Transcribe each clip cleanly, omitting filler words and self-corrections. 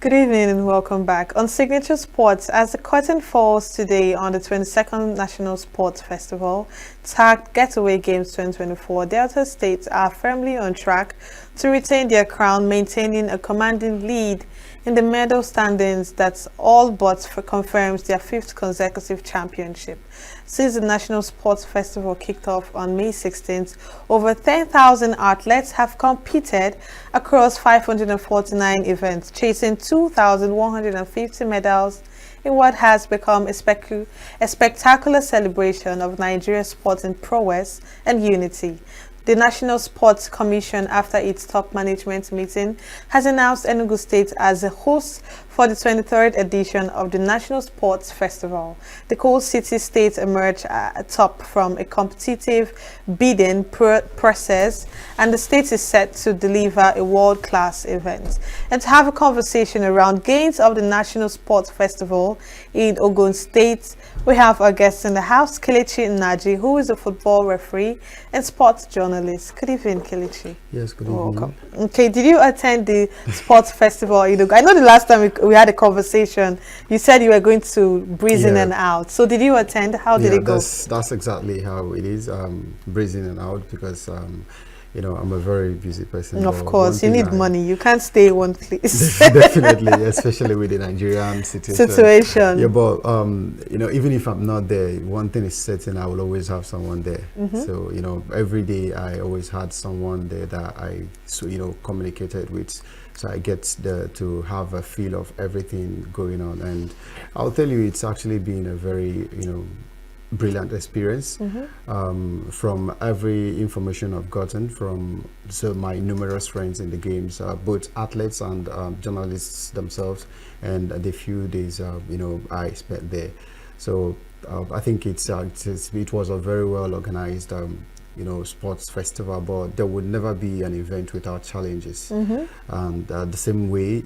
Good evening and welcome back. On Signature Sports, as the curtain falls today on the 22nd National Sports Festival, tagged Getaway Games 2024, Delta States are firmly on track to retain their crown, maintaining a commanding lead in the medal standings that all but confirms their 5th consecutive championship. Since the National Sports Festival kicked off on May 16th, over 10,000 athletes have competed across 549 events, chasing 2,150 medals in what has become a spectacular celebration of Nigeria's sporting prowess and unity. The National Sports Commission, after its top management meeting, has announced Enugu State as a host for the 23rd edition of the National Sports Festival. The Coal City State emerged atop from a competitive bidding process, and the state is set to deliver a world-class event. And to have a conversation around gains of the National Sports Festival in Ogun State, we have our guest in the house, Kelechi Nnaji, who is a football referee and sports journalist. Good evening, Kelechi. Yes, good evening. Welcome. Okay, did you attend the sports festival? I know the last time we had a conversation, you said you were going to breeze in and out. So did you attend? How did it go? That's exactly how it is, breeze in and out, because I'm a very busy person. Of course, you need money. You can't stay in one place. Definitely, especially with the Nigerian situation. Yeah, but even if I'm not there, one thing is certain: I will always have someone there. So every day I always had someone there that I communicated with. So I get to have a feel of everything going on, and I'll tell you, it's actually been a very brilliant experience. From every information I've gotten from my numerous friends in the games, both athletes and journalists themselves, and the few days I spent there. So I think it was a very well organized sports festival, but there would never be an event without challenges. And the same way,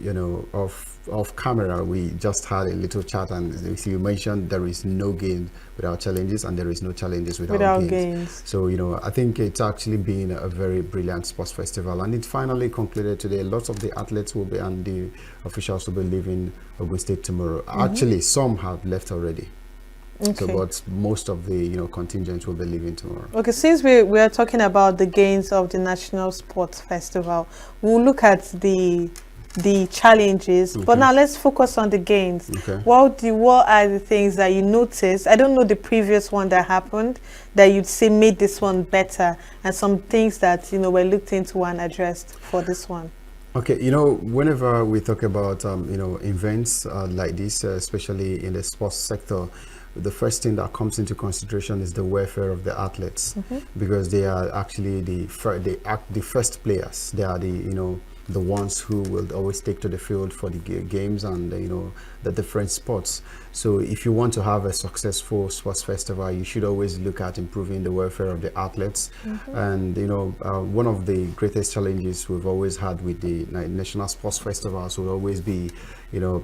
off camera, we just had a little chat, and as you mentioned, there is no gain without challenges, and there is no challenges without gains. So I think it's actually been a very brilliant sports festival, and it finally concluded today. Lots of the athletes will be, and the officials will be leaving Ogun State tomorrow. Actually, some have left already. Okay. So, but most of the contingent will be leaving tomorrow. Okay, since we are talking about the gains of the National Sports Festival, we'll look at the challenges. Okay. But now let's focus on the gains. Okay. What are the things that you noticed? I don't know the previous one that happened that you'd say made this one better, and some things that were looked into and addressed for this one. Okay, whenever we talk about events like this, especially in the sports sector, the first thing that comes into consideration is the welfare of the athletes, because they are actually the first players. They are the ones who will always take to the field for the games and the different sports. So if you want to have a successful sports festival, you should always look at improving the welfare of the athletes. And one of the greatest challenges we've always had with the National Sports Festivals will always be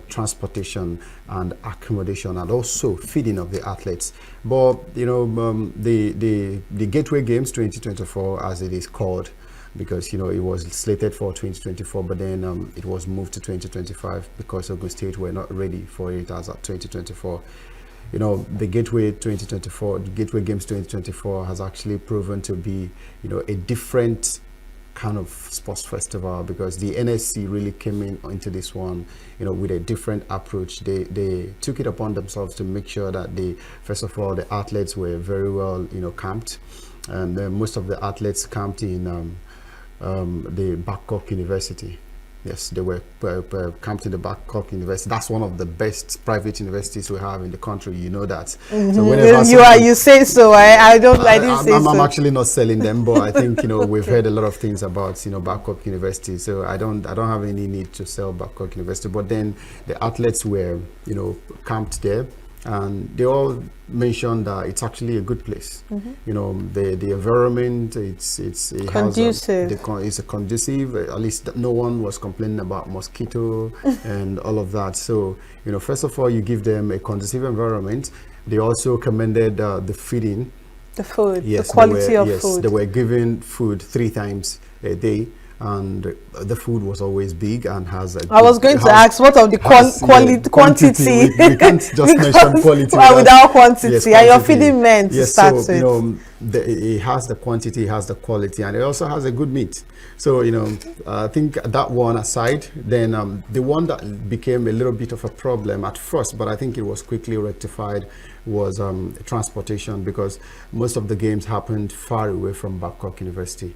transportation and accommodation, and also feeding of the athletes. But the Gateway Games 2024, as it is called, because it was slated for 2024, but then it was moved to 2025 because Ogun State were not ready for it as at 2024. The Gateway 2024, the Gateway Games 2024 has actually proven to be a different kind of sports festival, because the NSC really came into this one with a different approach. They took it upon themselves to make sure that first of all, the athletes were very well camped, and most of the athletes camped in the Babcock University. Yes, they were camped in the Babcock University. That's one of the best private universities we have in the country. You know that. So whenever you say so. I didn't say so. I'm actually not selling them, but I think we've heard a lot of things about Babcock University. So I don't have any need to sell Babcock University. But then the athletes were camped there, and they all mentioned that it's actually a good place. The environment, it's conducive. It's a conducive. At least no one was complaining about mosquito and all of that. So first of all, you give them a conducive environment. They also commended the feeding, the food, yes, the quality of food. Yes, they were given food 3 times a day. and the food was always big and has a I was going to ask what of the quantity. We can't just mention quality without quantity. Yes, And you're feeding men to start with. It has the quantity, it has the quality, and it also has a good meat. So I think that one aside, then the one that became a little bit of a problem at first, but I think it was quickly rectified, was transportation, because most of the games happened far away from Babcock University.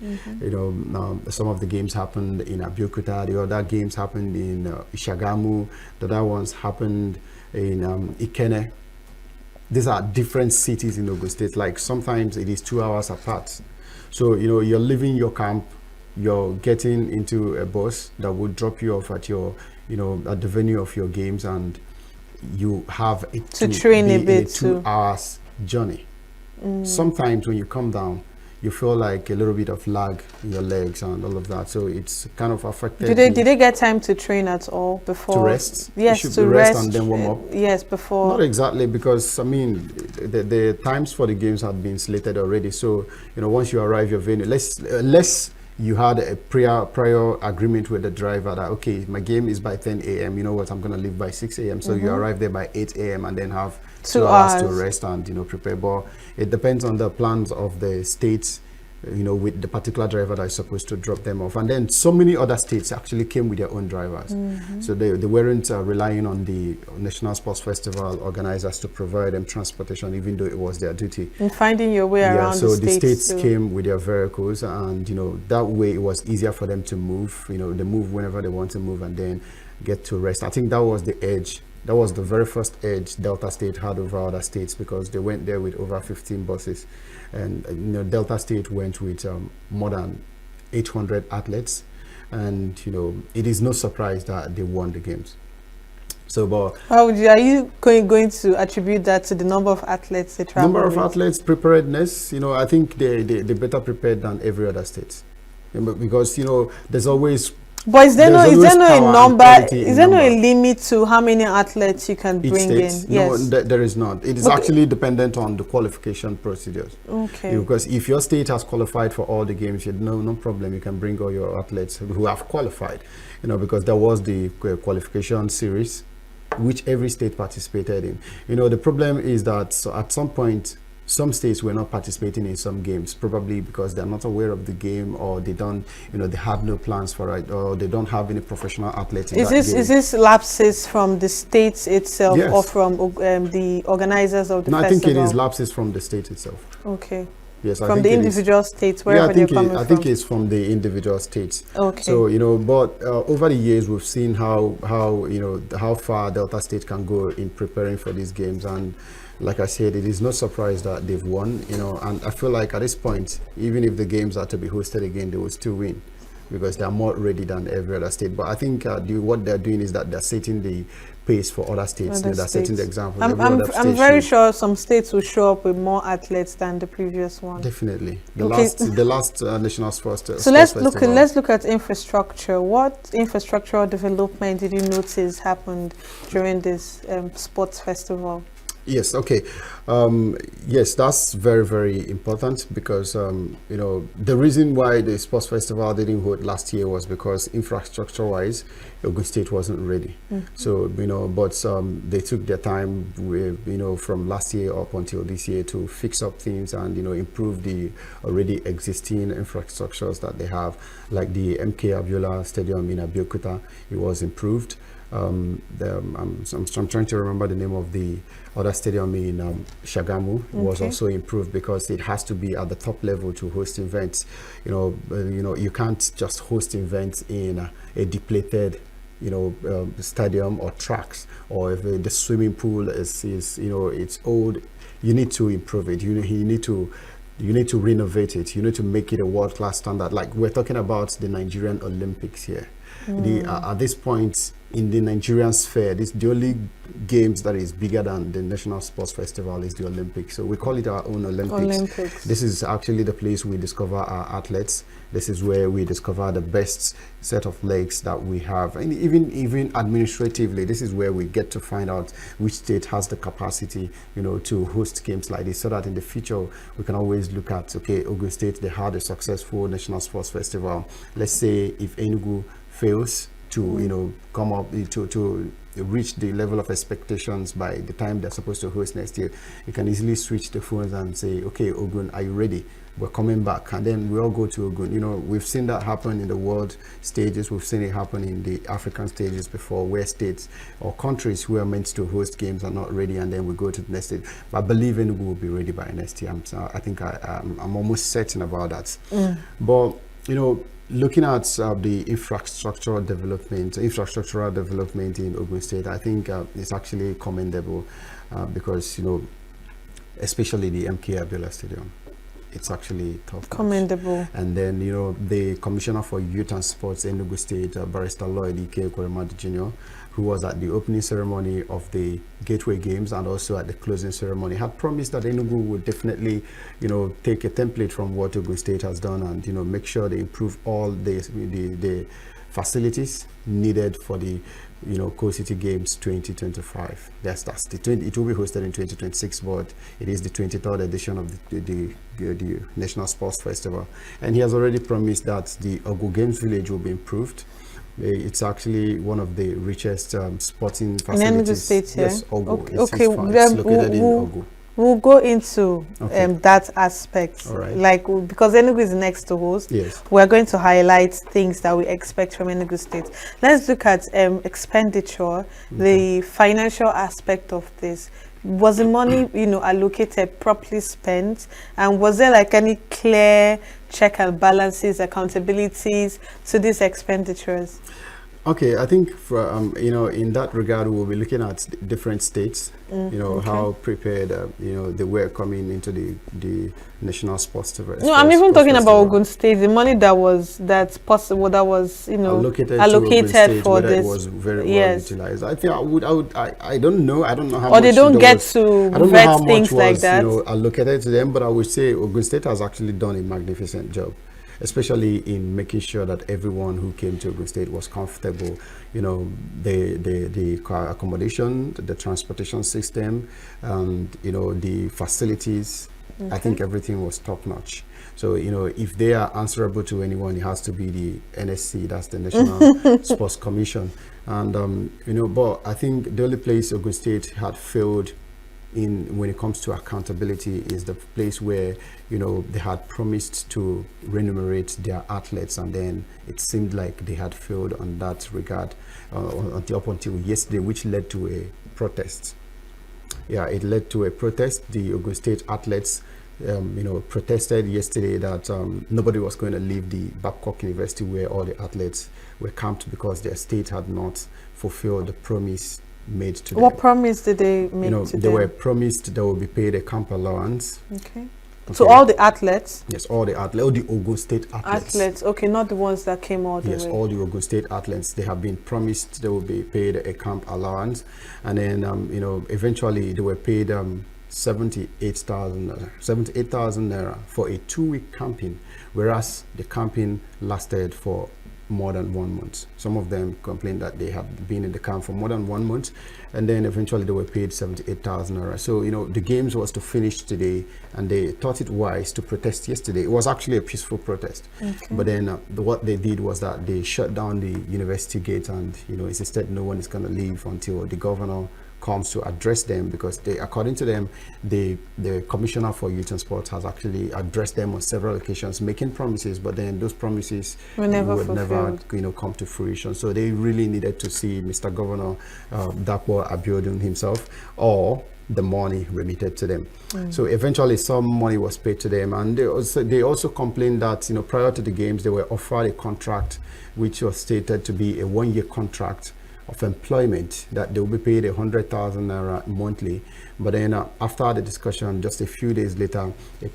Some of the games happened in Abeokuta, the other games happened in Ishagamu, the other ones happened in Ikene. These are different cities in Ogun State. Like sometimes it is 2 hours apart. So you're leaving your camp, you're getting into a bus that will drop you off at your at the venue of your games, and you have it to train a bit, 2 hours journey. Sometimes when you come down, you feel like a little bit of lag in your legs and all of that. So it's kind of affected. Did they get time to train at all before? To rest? Yes, to rest and then warm up. Yes, before. Not exactly, because I mean the times for the games had been slated already. So once you arrive your venue, unless you had a prior agreement with the driver that, okay, my game is by 10 a.m. You know what, I'm going to leave by 6 a.m. So you arrive there by 8 a.m. and then have 2 hours to rest and prepare. But it depends on the plans of the states, with the particular driver that is supposed to drop them off. And then so many other states actually came with their own drivers. So they weren't relying on the National Sports Festival organizers to provide them transportation, even though it was their duty. And finding your way around so the states came with their vehicles, and that way it was easier for them to move. They move whenever they want to move and then get to rest. I think that was the edge. That was the very first edge Delta State had over other states, because they went there with over 15 buses. And Delta State went with more than 800 athletes, and it is no surprise that they won the games. So, but are you going to attribute that to the number of athletes they travel? Number of athletes, preparedness. I think they better prepared than every other state, because there's always. But is there no a number? Is there no a limit to how many athletes you can bring in? Yes. No, there is not. It is actually dependent on the qualification procedures. Okay. Because if your state has qualified for all the games, no problem. You can bring all your athletes who have qualified. Because there was the qualification series, which every state participated in. The problem is that at some point, some states were not participating in some games, probably because they're not aware of the game, or they don't, they have no plans for it, or they don't have any professional athletes in that game. Is this lapses from the states itself, yes, or from the organizers of the festival? I think it is lapses from the state itself. Okay. Yes, from the individual states, wherever they're coming from. I think it's from the individual states. Okay. So but over the years we've seen how far Delta State can go in preparing for these games, and like I said, it is no surprise that they've won. And I feel like at this point, even if the games are to be hosted again, they will still win, because they are more ready than every other state. But I think what they're doing is that they're setting the pace for other states. They're setting the example. I'm very sure some states will show up with more athletes than the previous one. Definitely. The last National Sports So let's look at infrastructure. What infrastructural development did you notice happened during this sports festival? Yes, okay. Yes, that's very, very important, because, the reason why the sports festival didn't hold last year was because infrastructure-wise, Ogun State wasn't ready. So, but they took their time, from last year up until this year to fix up things and, improve the already existing infrastructures that they have, like the MK Abiola Stadium in Abeokuta. It was improved. I'm trying to remember the name of the other stadium in Shagamu. Was also improved, because it has to be at the top level to host events. You can't just host events in a depleted stadium or tracks, or if the swimming pool is it's old. You need to improve it. You need to renovate it. You need to make it a world-class standard. Like we're talking about the Nigerian Olympics here. At this point in the Nigerian sphere, the only games that is bigger than the National Sports Festival is the Olympics. So we call it our own Olympics. This is actually the place we discover our athletes. This is where we discover the best set of legs that we have. And even administratively, this is where we get to find out which state has the capacity, to host games like this, so that in the future we can always look at, okay, Ogun State, they had a successful National Sports Festival. Let's say if Enugu fails to come up to reach the level of expectations by the time they're supposed to host next year, you can easily switch the phones and say, okay, Ogun, are you ready? We're coming back, and then we all go to Ogun. We've seen that happen in the world stages. We've seen it happen in the African stages before, where states or countries who are meant to host games are not ready, and then we go to the next stage. But I believe Enugu will be ready by next year. I think I'm almost certain about that. But looking at the infrastructural development in Ogun State, I think it's actually commendable because especially the MK Abiola Stadium. It's actually top. Commendable. And then, the Commissioner for Youth and Sports in Enugu State, Barrister Lloyd Ike Ekweremadu Jr., who was at the opening ceremony of the Gateway Games and also at the closing ceremony, had promised that Enugu would definitely, take a template from what Ogun State has done and, make sure they improve all the facilities needed for the Coal City Games 2025. It will be hosted in 2026, but it is the 23rd edition of the National Sports Festival. And he has already promised that the Ogun Games Village will be improved. It's actually one of the richest sporting facilities. In Enugu State, yes, Ogun. It's located in Ogun. We'll go into that aspect, because Enugu is next to host. Yes. We're going to highlight things that we expect from Enugu State. Let's look at expenditure, the financial aspect of this. Was the money, allocated, properly spent? And was there any clear check and balances, accountabilities to these expenditures? Okay, I think for in that regard, we'll be looking at different states. How prepared they were coming into the National Sports Festival. No, I'm even talking about Ogun State. The money that was allocated for this. It was very well utilized. I think I don't know. I don't know how. Or they don't get to vet things like that. Allocated to them, but I would say Ogun State has actually done a magnificent job, especially in making sure that everyone who came to Ogun State was comfortable. The accommodation, the transportation system, and the facilities. Okay. I think everything was top notch. So if they are answerable to anyone, it has to be the NSC, that's the National Sports Commission. And but I think the only place Ogun State had failed when it comes to accountability is the place where they had promised to remunerate their athletes, and then it seemed like they had failed on that regard up until yesterday, which led to a protest. It led to a protest. The Ogun State athletes protested yesterday that nobody was going to leave the Babcock University where all the athletes were camped because their state had not fulfilled the promise made to them. What promise did they make to them? They were promised they will be paid a camp allowance. Okay. So all the athletes? Yes, all the athletes, all the Ogun State athletes. Athletes, okay, not the ones that came all the way. Yes, all the Ogun State athletes, they have been promised they will be paid a camp allowance, and then eventually they were paid 78,000 naira for a 2-week camping, whereas the camping lasted for more than 1 month. Some of them complained that they had been in the camp for more than 1 month, and then eventually they were paid 78,000 naira. So the games was to finish today, and they thought it wise to protest yesterday. It was actually a peaceful protest, but then what they did was that they shut down the university gate, and insisted no one is going to leave until the governor comes to address them, because according to them, the Commissioner for Youth and Sports has actually addressed them on several occasions, making promises, but then those promises would never come to fruition. So they really needed to see Mr. Governor Dapo Abiodun himself, or the money remitted to them. So eventually some money was paid to them, and they also complained that prior to the games they were offered a contract which was stated to be a 1-year contract of employment, that they will be paid 100,000 naira monthly. But then after the discussion, just a few days later, a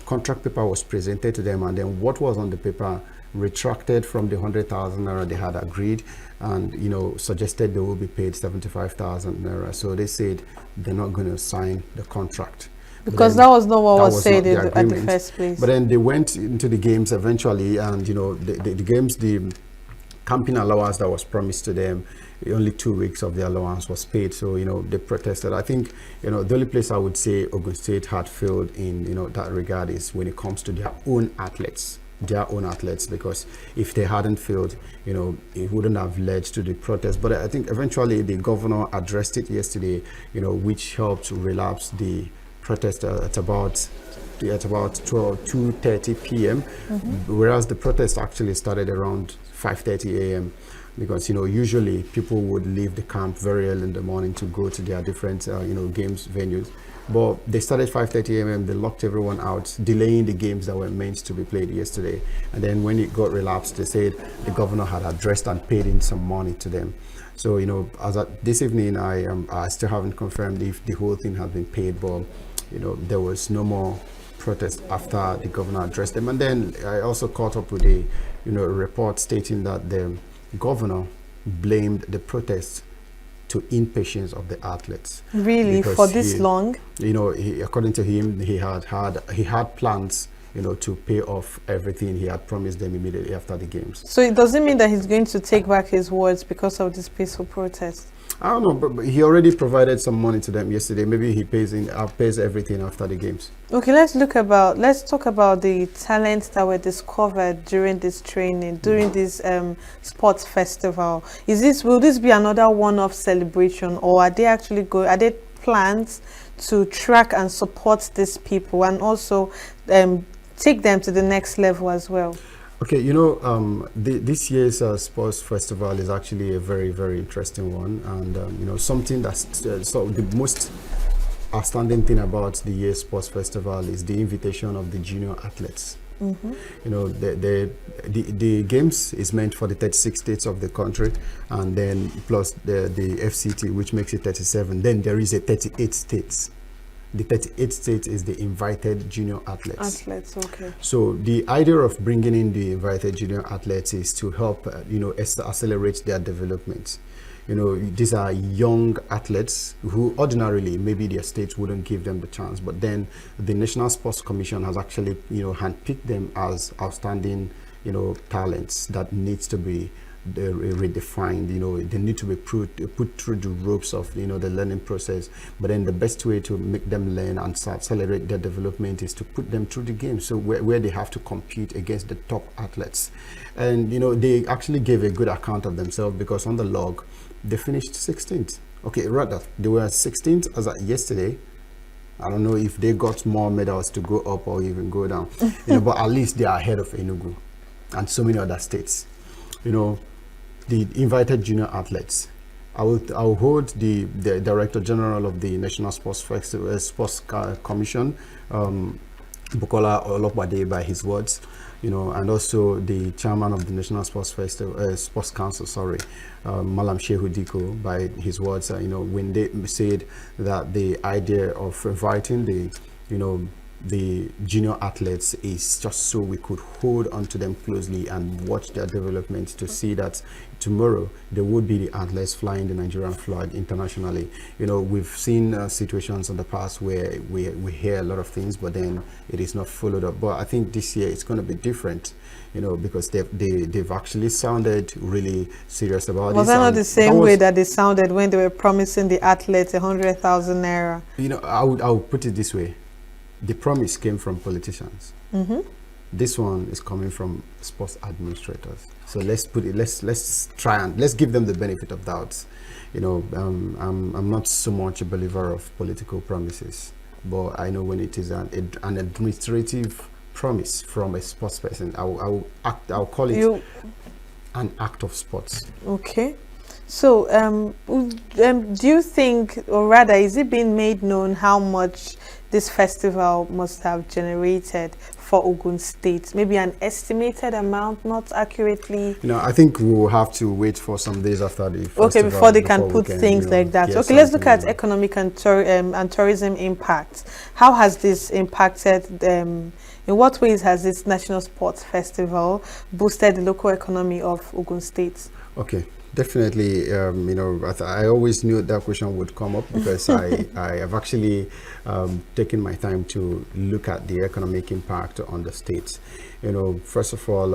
contract paper was presented to them, and then what was on the paper retracted from the 100,000 naira they had agreed, and suggested they will be paid 75,000 naira. So they said they're not going to sign the contract. Because that was not what was said at the first place. But then they went into the games eventually, and the games, the camping allowance that was promised to them, only 2 weeks of the allowance was paid. So they protested. I think the only place I would say Ogun State had failed in that regard is when it comes to their own athletes, because if they hadn't failed, it wouldn't have led to the protest. But I think eventually the governor addressed it yesterday, which helped relapse the protest at about 2:30 p.m. Whereas the protest actually started around 5:30 a.m. because usually people would leave the camp very early in the morning to go to their different games venues. But they started 5:30 a.m. They locked everyone out, delaying the games that were meant to be played yesterday. And then when it got relapsed, they said the governor had addressed and paid in some money to them. So as at this evening, I still haven't confirmed if the whole thing has been paid, but there was no more protest after the governor addressed them. And then I also caught up with a report stating that the governor blamed the protests to impatience of the athletes. Really, for this long? According to him, he had plans to pay off everything he had promised them immediately after the games. So it doesn't mean that he's going to take back his words because of this peaceful protest? I don't know, but he already provided some money to them yesterday. Maybe he pays everything after the games. Okay, let's talk about the talents that were discovered during this training, during this sports festival. Will this be another one-off celebration, or are they plans to track and support these people and also take them to the next level as well? Okay, this year's sports festival is actually a very, very interesting one, and something that's so the most outstanding thing about the year's sports festival is the invitation of the junior athletes. The games is meant for the 36 states of the country, and then plus the FCT, which makes it 37. Then there is a 38 states. The 38th state is the invited junior athletes. Okay. So the idea of bringing in the invited junior athletes is to help, accelerate their development. These are young athletes who ordinarily maybe their states wouldn't give them the chance, but then the National Sports Commission has actually, handpicked them as outstanding, talents that needs to be redefined. They need to be put through the ropes of the learning process. But then the best way to make them learn and accelerate their development is to put them through the game, so where they have to compete against the top athletes. And they actually gave a good account of themselves, because on the log they finished 16th. Okay, rather they were 16th as at yesterday. I don't know if they got more medals to go up or even go down, but at least they are ahead of Enugu and so many other states. The invited junior athletes. I will hold the Director General of the National Sports Commission, Bukola Olopade, by his words, and also the Chairman of the National Sports Council, Malam Shehu Diko, by his words. When they said that the idea of inviting the junior athletes is just so we could hold on to them closely and watch their development to see that tomorrow there would be the athletes flying the Nigerian flag internationally. We've seen situations in the past where we hear a lot of things, but then it is not followed up. But I think this year it's going to be different, because they've actually sounded really serious about it. Was that not the same way that they sounded when they were promising the athletes 100,000 naira? I would put it this way. The promise came from politicians. This one is coming from sports administrators. So let's try and let's give them the benefit of doubt. I'm not so much a believer of political promises, but I know when it is an administrative promise from a sports person, I'll call it an act of sports. Okay. So, do you think, or rather, is it being made known how much this festival must have generated for Ogun State? Maybe an estimated amount, not accurately. I think we will have to wait for some days after the Okay, festival before they can before we put can, things like that. get Okay, let's look something, at economic and tourism impact. How has this impacted? In what ways has this National Sports Festival boosted the local economy of Ogun State? Okay, definitely. I always knew that question would come up because I have actually taken my time to look at the economic impact on the state. First of all,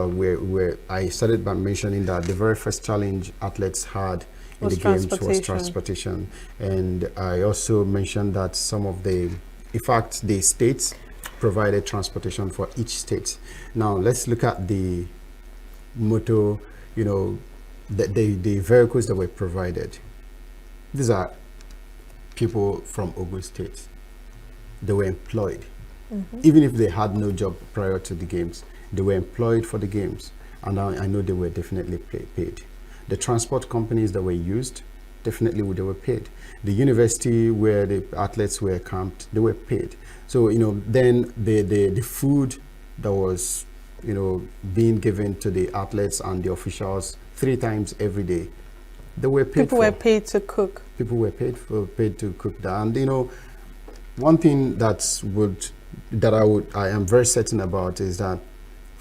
I started by mentioning that the very first challenge athletes had in the games was transportation, and I also mentioned that in fact, the states provided transportation for each state. Now let's look at the motor, the vehicles that were provided. These are people from Ogun State. They were employed. Even if they had no job prior to the games, they were employed for the games. And I know they were definitely paid. The transport companies that were used, definitely they were paid. The university where the athletes were camped, they were paid. So, then the food that was, being given to the athletes and the officials 3 times every day, they were paid. People were paid to cook. People were paid to cook that. And one thing I am very certain about is that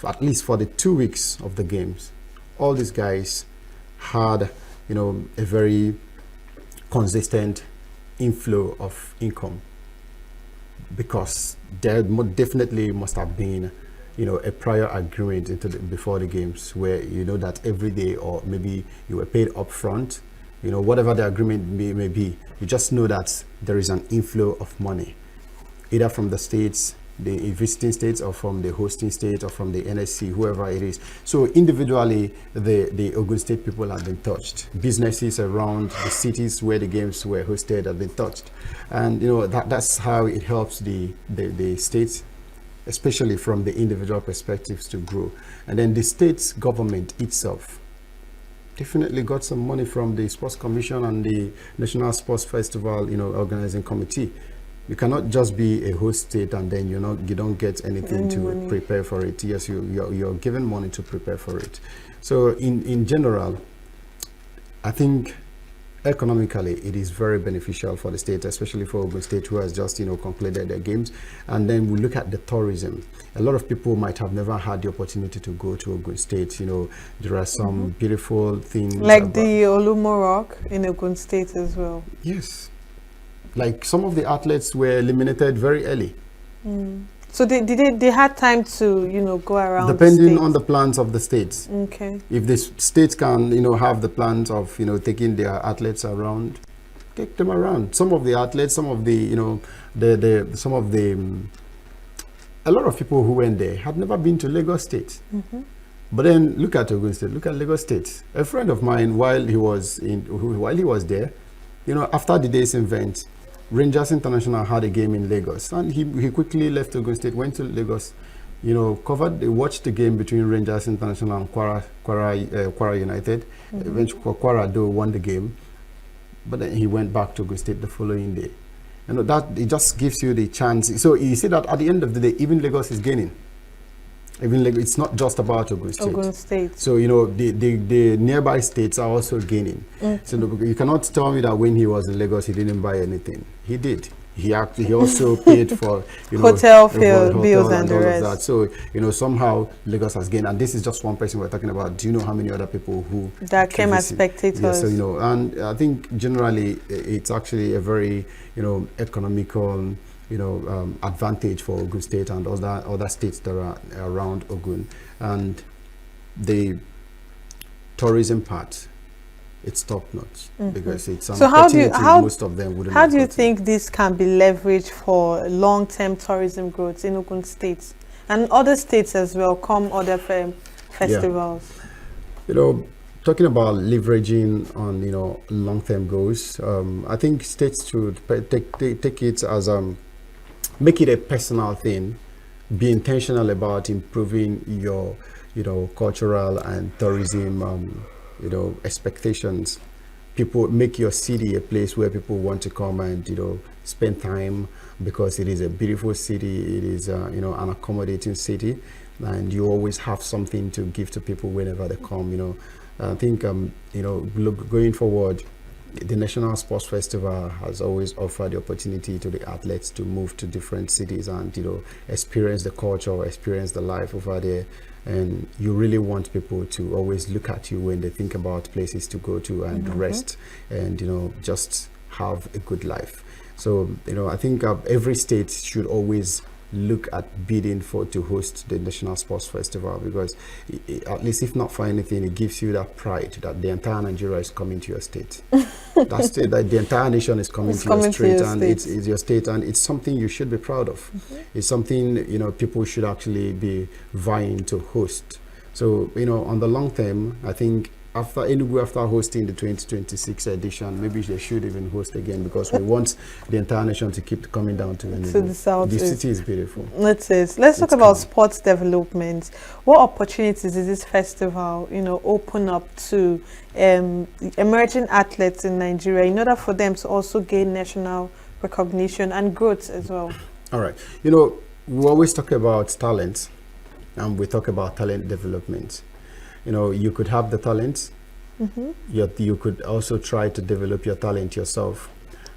at least for the 2 weeks of the games, all these guys had a very consistent inflow of income, because there definitely must have been a prior agreement before the games where that every day, or maybe you were paid up front, whatever the agreement may be, you just know that there is an inflow of money, either from the states, the visiting states, or from the hosting state, or from the NSC, whoever it is. So individually, the Ogun State people have been touched. Businesses around the cities where the games were hosted have been touched. And that's how it helps the states, especially from the individual perspectives, to grow. And then the state's government itself definitely got some money from the Sports Commission and the National Sports Festival organizing committee. You cannot just be a host state and then you don't get anything to prepare for it. Yes, you're given money to prepare for it. So in general, I think economically it is very beneficial for the state, especially for Ogun State, who has just concluded their games. And then we look at the tourism. A lot of people might have never had the opportunity to go to Ogun State. There are some beautiful things, like the Olumo Rock in Ogun State as well. Yes. Like some of the athletes were eliminated very early. So they had time to go around. Depending on the plans of the states. Okay. If the states can have the plans of taking their athletes around, take them around. Some of the athletes, some of the a lot of people who went there had never been to Lagos State. But then look at Ogun State, look at Lagos State. A friend of mine, while he was there, after the day's event, Rangers International had a game in Lagos, and he quickly left Ogun State, went to Lagos, watched the game between Rangers International and Kwara United. Eventually, Kwara though won the game, but then he went back to Ogun State the following day. That it just gives you the chance. So you see that at the end of the day, even Lagos is gaining. Even like it's not just about Ogun State. Ogun State. So the nearby states are also gaining. So you cannot tell me that when he was in Lagos he didn't buy anything. He did. He also paid for hotel bills and the rest. Of that. So somehow Lagos has gained, and this is just one person we're talking about. Do you know how many other people who that came as spectators? Yes, so and I think generally it's actually a very economical advantage for Ogun State and other states that are around Ogun. And the tourism part, it's top notch because it's an opportunity most of them wouldn't. How do you think this can be leveraged for long-term tourism growth in Ogun State and other states as well, come other festivals? Talking about leveraging on long-term goals, I think states should take it as make it a personal thing. Be intentional about improving your cultural and tourism expectations people make your city a place where people want to come and spend time, because it is a beautiful city. It is an accommodating city, and you always have something to give to people whenever they come. I think going forward, the National Sports Festival has always offered the opportunity to the athletes to move to different cities and experience the culture, experience the life over there. And you really want people to always look at you when they think about places to go to and rest and just have a good life. So I think every state should always look at bidding to host the National Sports Festival, because at least if not for anything, it gives you that pride that the entire Nigeria is coming to your state. That's it, that the entire nation is coming to your state, and it's your state, and it's something you should be proud of. It's something people should actually be vying to host. So on the long term, I think after hosting the 2026 edition, maybe they should even host again, because we want the entire nation to keep coming down to Enugu. To the south. The city is beautiful. Let's talk about sports development. What opportunities does this festival, open up to emerging athletes in Nigeria in order for them to also gain national recognition and growth as well? All right. We always talk about talent, and we talk about talent development. You could have the talent, yet you could also try to develop your talent yourself.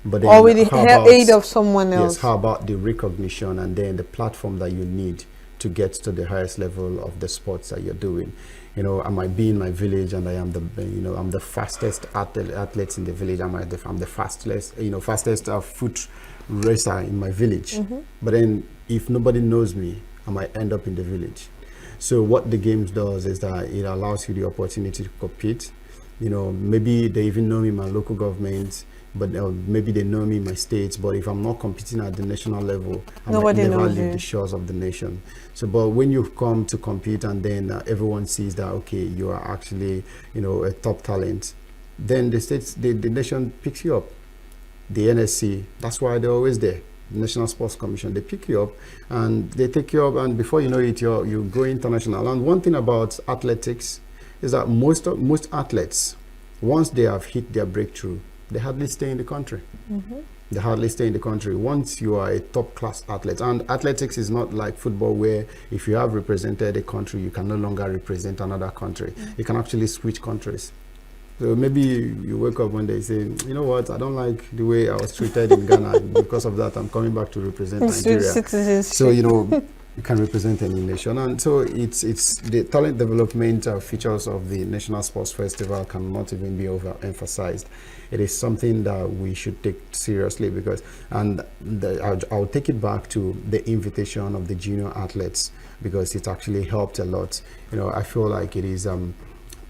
But then, or with the aid of someone else. Yes, how about the recognition and then the platform that you need to get to the highest level of the sports that you're doing? I might be in my village and I am I'm the fastest athlete in the village. I'm the fastest foot racer in my village. But then if nobody knows me, I might end up in the village. So what the games does is that it allows you the opportunity to compete. Maybe they even know me in my local government, but maybe they know me in my state. But if I'm not competing at the national level, I might never leave the shores of the nation. So, but when you come to compete and then everyone sees that, okay, you are actually, a top talent, then the nation picks you up. The NSC, that's why they're always there. National Sports Commission, they pick you up and they take you up, and before you know it, you go international. And one thing about athletics is that most athletes, once they have hit their breakthrough, they hardly stay in the country. They hardly stay in the country once you are a top class athlete. And athletics is not like football, where if you have represented a country, you can no longer represent another country. You can actually switch countries. So maybe you wake up one day and say, you know what, I don't like the way I was treated in Ghana. Because of that, I'm coming back to represent Nigeria. So, you can represent any nation. And so it's the talent development features of the National Sports Festival cannot even be overemphasized. It is something that we should take seriously, because, I'll take it back to the invitation of the junior athletes, because it actually helped a lot. I feel like it is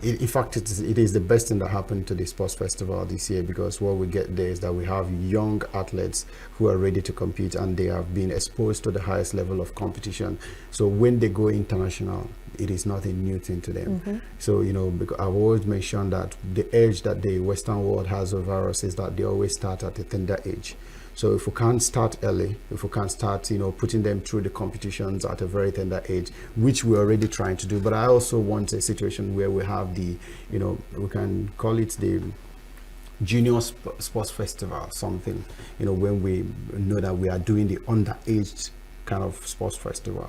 in fact, it is the best thing that happened to the sports festival this year, because what we get there is that we have young athletes who are ready to compete, and they have been exposed to the highest level of competition. So when they go international, it is not a new thing to them. So, because I've always mentioned that the edge that the Western world has over us is that they always start at a tender age. So if we can't start early, if we can't start, putting them through the competitions at a very tender age, which we're already trying to do. But I also want a situation where we have the, we can call it the junior sports festival, something, when we know that we are doing the underage kind of sports festival.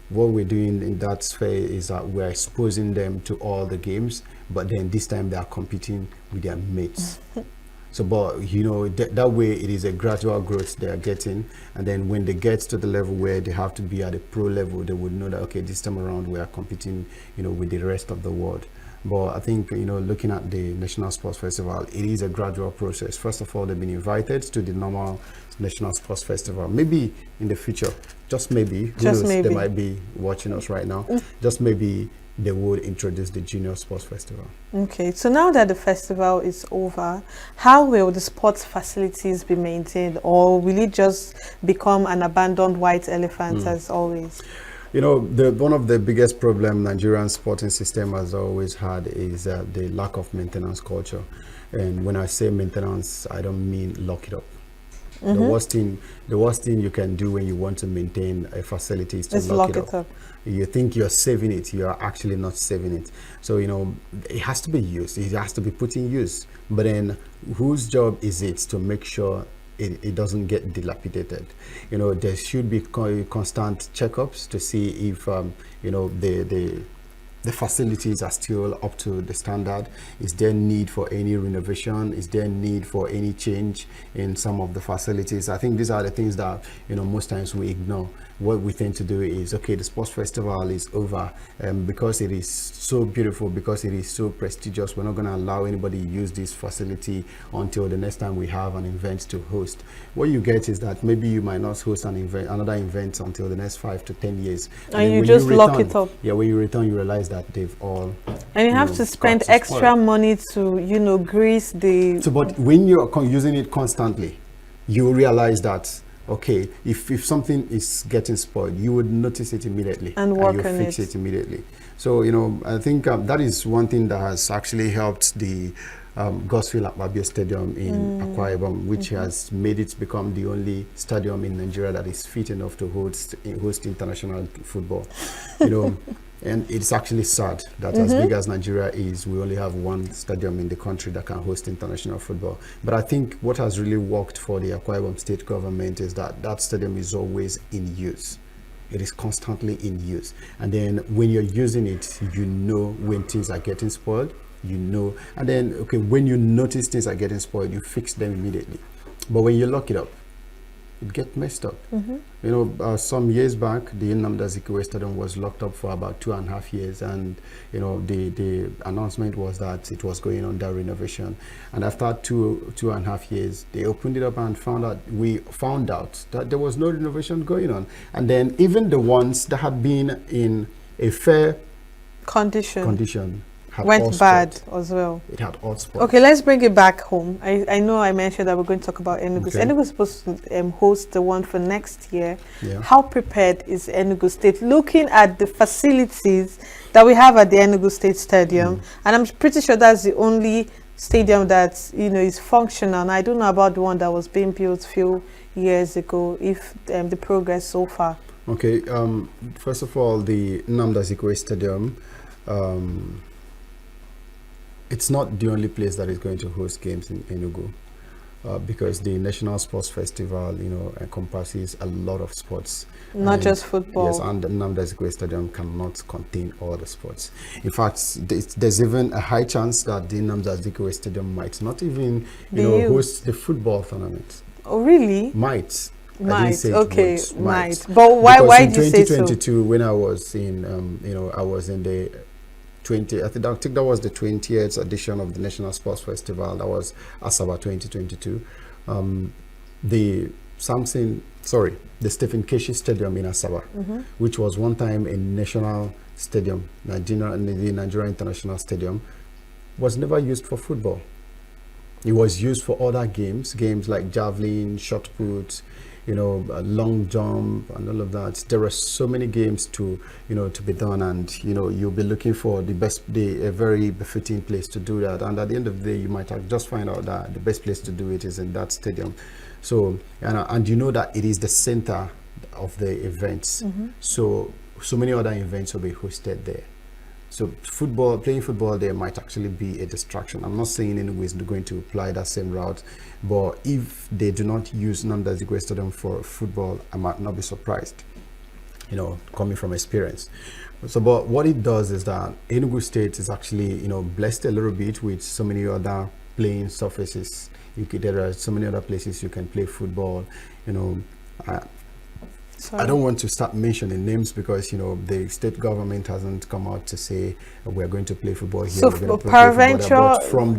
What we're doing in that sphere is that we're exposing them to all the games, but then this time they are competing with their mates. So, but that way it is a gradual growth they are getting, and then when they get to the level where they have to be at a pro level, they would know that, okay, this time around we are competing, with the rest of the world. But I think, looking at the National Sports Festival, it is a gradual process. First of all, they've been invited to the normal National Sports Festival. Maybe in the future, just maybe, they might be watching us right now, just maybe they would introduce the Junior Sports Festival. Okay, so now that the festival is over, how will the sports facilities be maintained, or will it just become an abandoned white elephant as always? One of the biggest problems Nigerian sporting system has always had is the lack of maintenance culture. And when I say maintenance, I don't mean lock it up. The worst thing you can do when you want to maintain a facility is to Let's lock it up. You think you're saving it, you are actually not saving it. So, you know, it has to be used, it has to be put in use. But then whose job is it to make sure it doesn't get dilapidated? You know, there should be constant checkups to see if, you know, the facilities are still up to the standard. Is there need for any renovation? Is there need for any change in some of the facilities? I think these are the things that, you know, most times we ignore. What we tend to do is, okay, the sports festival is over, because it is so beautiful, because it is so prestigious, we're not going to allow anybody to use this facility until the next time we have an event to host. What you get is that maybe you might not host another event until the next 5 to 10 years. And you just lock it up. Yeah, when you return, you realize that they've all... And you have to spend extra money to, you know, grease the... So, but when you're using it constantly, you realize that, okay, if something is getting spoiled, you would notice it immediately and work you on fix it immediately. So, you know, I think that is one thing that has actually helped the Godswill Akpabio Stadium in Akwa Ibom, which has made it become the only stadium in Nigeria that is fit enough to host international football. You know, and it's actually sad that as big as Nigeria is, we only have one stadium in the country that can host international football. But I think what has really worked for the Akwa Ibom state government is that that stadium is always in use. It is constantly in use. And then when you're using it, you know when things are getting spoiled, you know. And then, okay, when you notice things are getting spoiled, you fix them immediately. But when you lock it up, it gets messed up. You know, some years back, the Nnamdi Azikiwe Stadium was locked up for about 2.5 years, and you know, the announcement was that it was going under renovation. And after two and a half years, they opened it up and we found out that there was no renovation going on. And then even the ones that had been in a fair condition went bad as well. It had all spots. Okay, let's bring it back home. I know I mentioned that we're going to talk about Enugu. Okay. Enugu is supposed to host the one for next year. Yeah. How prepared is Enugu State? Looking at the facilities that we have at the Enugu State Stadium, and I'm pretty sure that's the only stadium that, you know, is functional. And I don't know about the one that was being built a few years ago, if the progress so far. Okay, first of all, the Nnamdi Azikiwe Stadium, it's not the only place that is going to host games in Enugu, because the National Sports Festival, you know, encompasses a lot of sports. Not just football. Yes, and the Nnamdi Azikiwe Stadium cannot contain all the sports. In fact, there's even a high chance that the Nnamdi Azikiwe Stadium might not even, you know, host the football tournament. Oh, really? Might. Might. Okay, might. But Because why in do you say so? 2022, when I was in, you know, I was in the I think that was the 20th edition of the National Sports Festival. That was Asaba 2022. The Stephen Keshi Stadium in Asaba, which was one time a national stadium, the Nigeria International Stadium, was never used for football. It was used for other games like javelin, shot put, you know, long jump and all of that. There are so many games to be done, and you know, you'll be looking for a very befitting place to do that. And at the end of the day, you might have just find out that the best place to do it is in that stadium. So, and you know that it is the center of the events. So many other events will be hosted there. So playing football there might actually be a distraction. I'm not saying Enugu is going to apply that same route, but if they do not use Nnamdi Azikiwe Stadium for football, I might not be surprised, you know, coming from experience. So, but what it does is that Enugu State is actually, you know, blessed a little bit with so many other playing surfaces. There are so many other places you can play football, you know. I don't want to start mentioning names because, you know, the state government hasn't come out to say we're going to play football here. So but from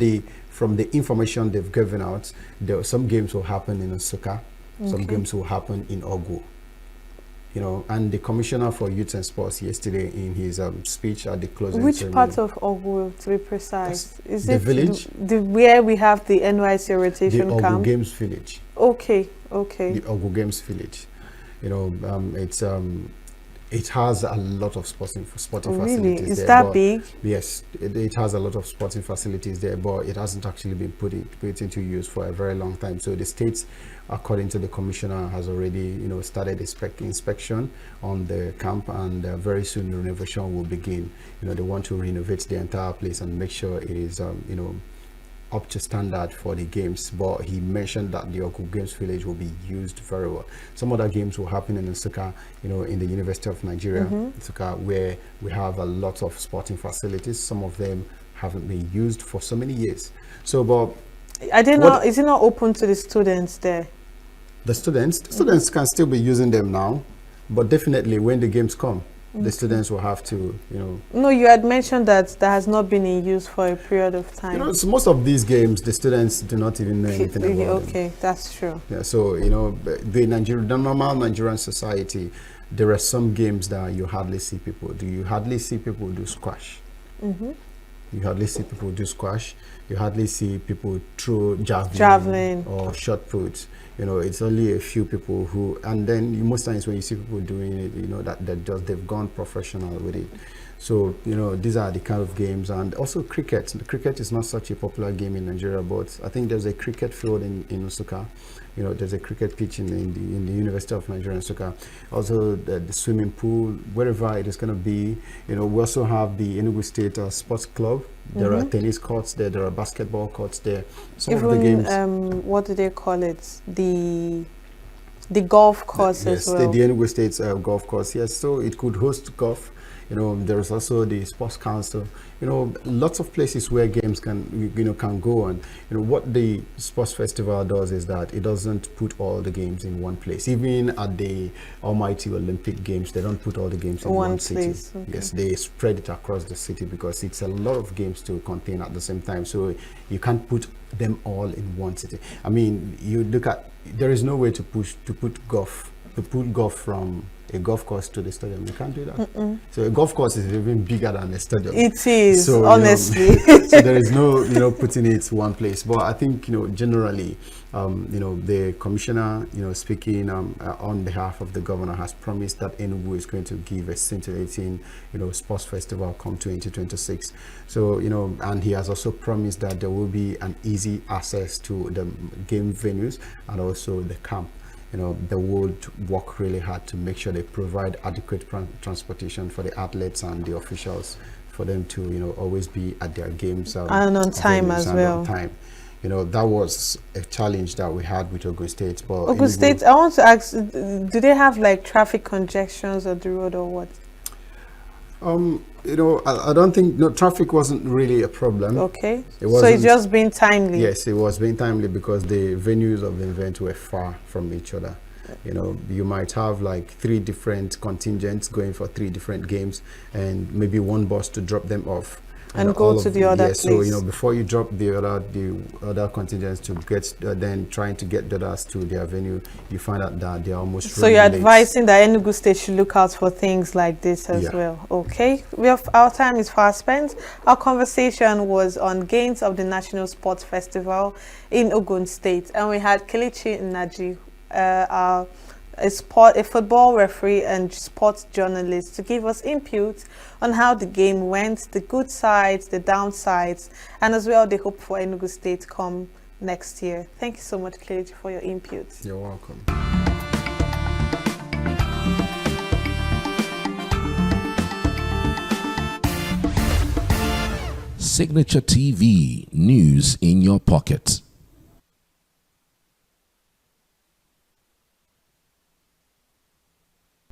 the information they've given out, some games will happen in Nsukka, some games will happen in Ogun. You know, and the Commissioner for Youth and Sports yesterday in his speech at the closing Which ceremony. part of Ogun, to be precise? Is the it village? Where we have the NYC rotation the camp? Ogun Games Village. Okay. The Ogun Games Village. You know, it's It has a lot of sporting Really? facilities Is there. that but big? Yes, it has a lot of sporting facilities there, but it hasn't actually been put into use for a very long time. So the state, according to the commissioner, has already started inspection on the camp, and very soon the renovation will begin. They want to renovate the entire place and make sure it is up to standard for the games. But he mentioned that the Ogun Games Village will be used very well. Some other games will happen in Nsukka, in the University of Nigeria, Nsukka, where we have a lot of sporting facilities. Some of them haven't been used for so many years. So, but I didn't know. Is it not open to the students there? The students can still be using them now, but definitely when the games come, the students will have to, No, you had mentioned that has not been in use for a period of time. So most of these games, the students do not even know anything about them. Okay, that's true. Yeah, so the normal Nigerian society, there are some games that you hardly see people do. You hardly see people do squash. You hardly see people do squash. You hardly see people throw javelin or shot put. It's only a few people who, and then most times when you see people doing it, that they've gone professional with it. So these are the kind of games. And also cricket. Cricket is not such a popular game in Nigeria, but I think there's a cricket field in Nsukka. There's a cricket pitch in the University of Nigeria in Nsukka. Also the swimming pool, wherever it is going to be. We also have the Enugu State Sports Club. There are tennis courts there. There are basketball courts there. Some of the games. What do they call it? The golf course as well. Yes, the Enugu State golf course. Yes, so it could host golf. There's also the sports council. Lots of places where games can go on. What the sports festival does is that it doesn't put all the games in one place. Even at the almighty Olympic Games, they don't put all the games in one city. Okay. Yes, they spread it across the city because it's a lot of games to contain at the same time. So you can't put them all in one city. I mean, you look at, there is no way to put golf from a golf course to the stadium. You can't do that. So a golf course is even bigger than a stadium. It is, so, honestly. So there is no putting it one place. But I think generally, the commissioner, speaking on behalf of the governor, has promised that Enugu is going to give a scintillating, sports festival come 2026. So and he has also promised that there will be an easy access to the game venues and also the camp. They would work really hard to make sure they provide adequate transportation for the athletes and the officials for them to, always be at their games. And on time as well. On time. That was a challenge that we had with Ogun State. But Ogun State, I want to ask, do they have like traffic congestions on the road or what? I don't think traffic wasn't really a problem. Okay. So it's just been timely. Yes, it was being timely because the venues of the event were far from each other. You might have like 3 different contingents going for 3 different games, and maybe one bus to drop them off. And go to the other place. So before you drop the other contingents to get then trying to get the others to their venue, you find out that they're almost. So you're advising that Enugu State should look out for things like this as well. Okay, our time is fast spent. Our conversation was on games of the National Sports Festival in Ogun State, and we had Kelechi Nnaji, a football referee and sports journalist, to give us input on how the game went, the good sides, the downsides, and as well the hope for Enugu State come next year. Thank you so much, Kelechi, for your input. You're welcome. Signature TV, news in your pocket.